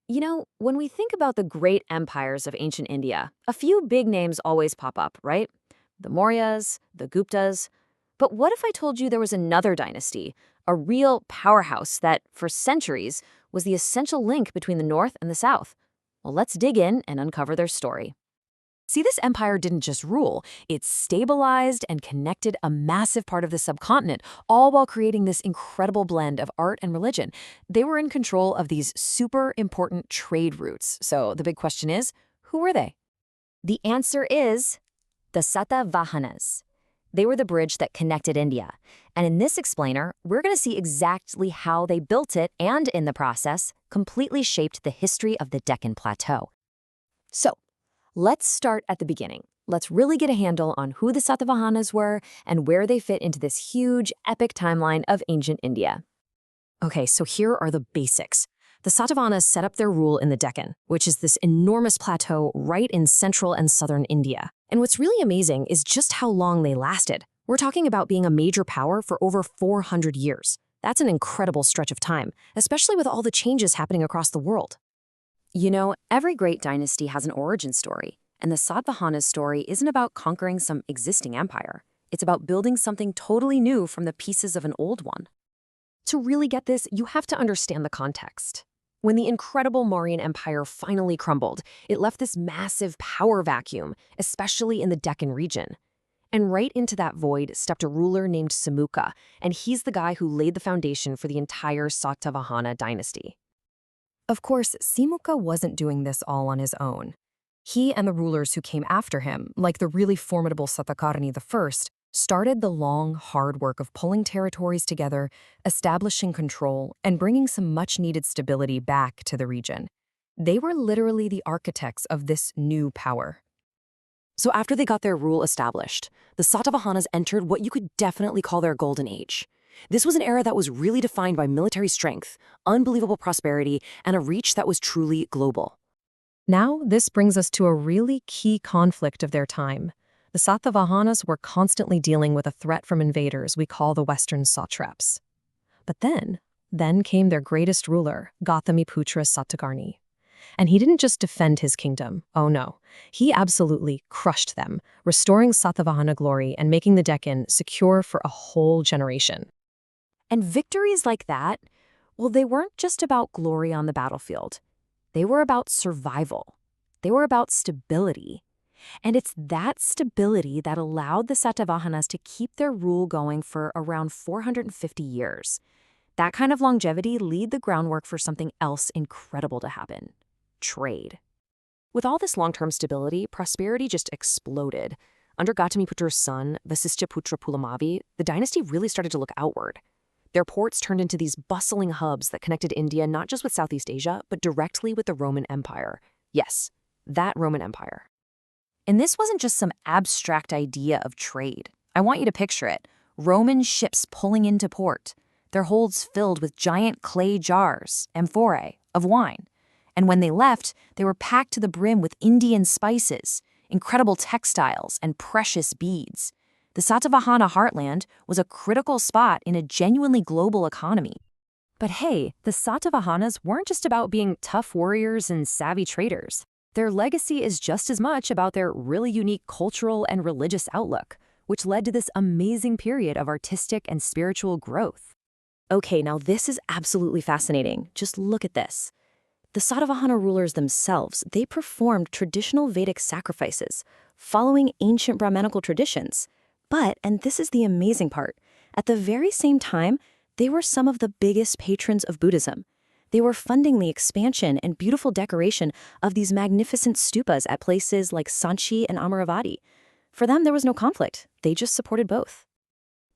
When we think about the great empires of ancient India, a few big names always pop up, right? The Mauryas, the Guptas. But what if I told you there was another dynasty, a real powerhouse that, for centuries, was the essential link between the North and the South? Well, let's dig in and uncover their story. See, this empire didn't just rule, it stabilized and connected a massive part of the subcontinent, all while creating this incredible blend of art and religion. They were in control of these super important trade routes. So the big question is, who were they? The answer is the Satavahanas. They were the bridge that connected India. And in this explainer, we're going to see exactly how they built it and, in the process, completely shaped the history of the Deccan Plateau. So, let's start at the beginning. Let's really get a handle on who the Satavahanas were and where they fit into this huge, epic timeline of ancient India. Okay, so here are the basics. The Satavahanas set up their rule in the Deccan, which is this enormous plateau right in central and southern India. And what's really amazing is just how long they lasted. We're talking about being a major power for over 400 years. That's an incredible stretch of time, especially with all the changes happening across the world. Every great dynasty has an origin story, and the Satavahana's story isn't about conquering some existing empire. It's about building something totally new from the pieces of an old one. To really get this, you have to understand the context. When the incredible Mauryan Empire finally crumbled, it left this massive power vacuum, especially in the Deccan region. And right into that void stepped a ruler named Simuka, and he's the guy who laid the foundation for the entire Satavahana dynasty. Of course, Simuka wasn't doing this all on his own. He and the rulers who came after him, like the really formidable Satakarni I, started the long, hard work of pulling territories together, establishing control, and bringing some much-needed stability back to the region. They were literally the architects of this new power. So after they got their rule established, the Satavahanas entered what you could definitely call their golden age. This was an era that was really defined by military strength, unbelievable prosperity, and a reach that was truly global. Now, this brings us to a really key conflict of their time. The Satavahanas were constantly dealing with a threat from invaders we call the Western satraps. But then came their greatest ruler, Gautamiputra Satakarni. And he didn't just defend his kingdom, oh no. He absolutely crushed them, restoring Satavahana glory and making the Deccan secure for a whole generation. And victories like that, well, they weren't just about glory on the battlefield. They were about survival. They were about stability. And it's that stability that allowed the Satavahanas to keep their rule going for around 450 years. That kind of longevity laid the groundwork for something else incredible to happen: trade. With all this long-term stability, prosperity just exploded. Under Gautamiputra's son, Vasishthaputra Pulamavi, the dynasty really started to look outward. Their ports turned into these bustling hubs that connected India not just with Southeast Asia, but directly with the Roman Empire. Yes, that Roman Empire. And this wasn't just some abstract idea of trade. I want you to picture it. Roman ships pulling into port, their holds filled with giant clay jars, amphorae, of wine. And when they left, they were packed to the brim with Indian spices, incredible textiles, and precious beads. The Satavahana heartland was a critical spot in a genuinely global economy. But hey, the Satavahanas weren't just about being tough warriors and savvy traders. Their legacy is just as much about their really unique cultural and religious outlook, which led to this amazing period of artistic and spiritual growth. Okay, now this is absolutely fascinating. Just look at this. The Satavahana rulers themselves, they performed traditional Vedic sacrifices, following ancient Brahmanical traditions. But, and this is the amazing part, at the very same time, they were some of the biggest patrons of Buddhism. They were funding the expansion and beautiful decoration of these magnificent stupas at places like Sanchi and Amaravati. For them, there was no conflict. They just supported both.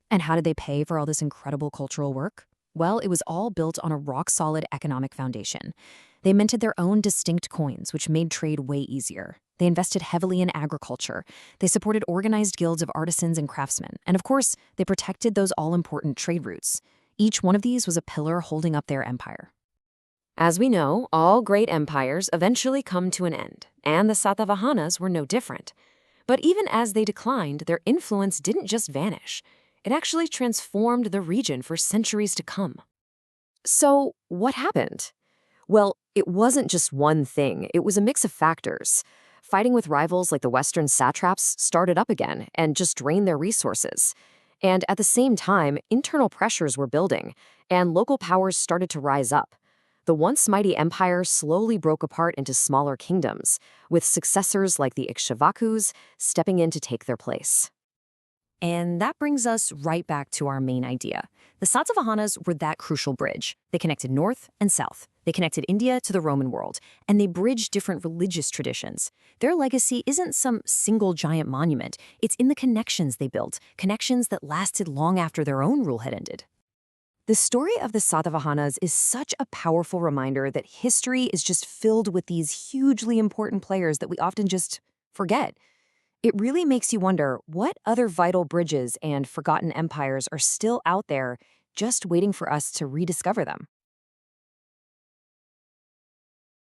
And how did they pay for all this incredible cultural work? Well, it was all built on a rock-solid economic foundation. They minted their own distinct coins, which made trade way easier. They invested heavily in agriculture. They supported organized guilds of artisans and craftsmen. And of course, they protected those all-important trade routes. Each one of these was a pillar holding up their empire. As we know, all great empires eventually come to an end, and the Satavahanas were no different. But even as they declined, their influence didn't just vanish. It actually transformed the region for centuries to come. So, what happened? Well, It wasn't just one thing, it was a mix of factors. Fighting with rivals like the Western satraps started up again and just drained their resources. And at the same time, internal pressures were building, and local powers started to rise up. The once mighty empire slowly broke apart into smaller kingdoms, with successors like the Ikshvakus stepping in to take their place. And that brings us right back to our main idea. The Satavahanas were that crucial bridge. They connected north and south. They connected India to the Roman world, and they bridged different religious traditions. Their legacy isn't some single giant monument. It's in the connections they built, connections that lasted long after their own rule had ended. The story of the Satavahanas is such a powerful reminder that history is just filled with these hugely important players that we often just forget. It really makes you wonder what other vital bridges and forgotten empires are still out there just waiting for us to rediscover them.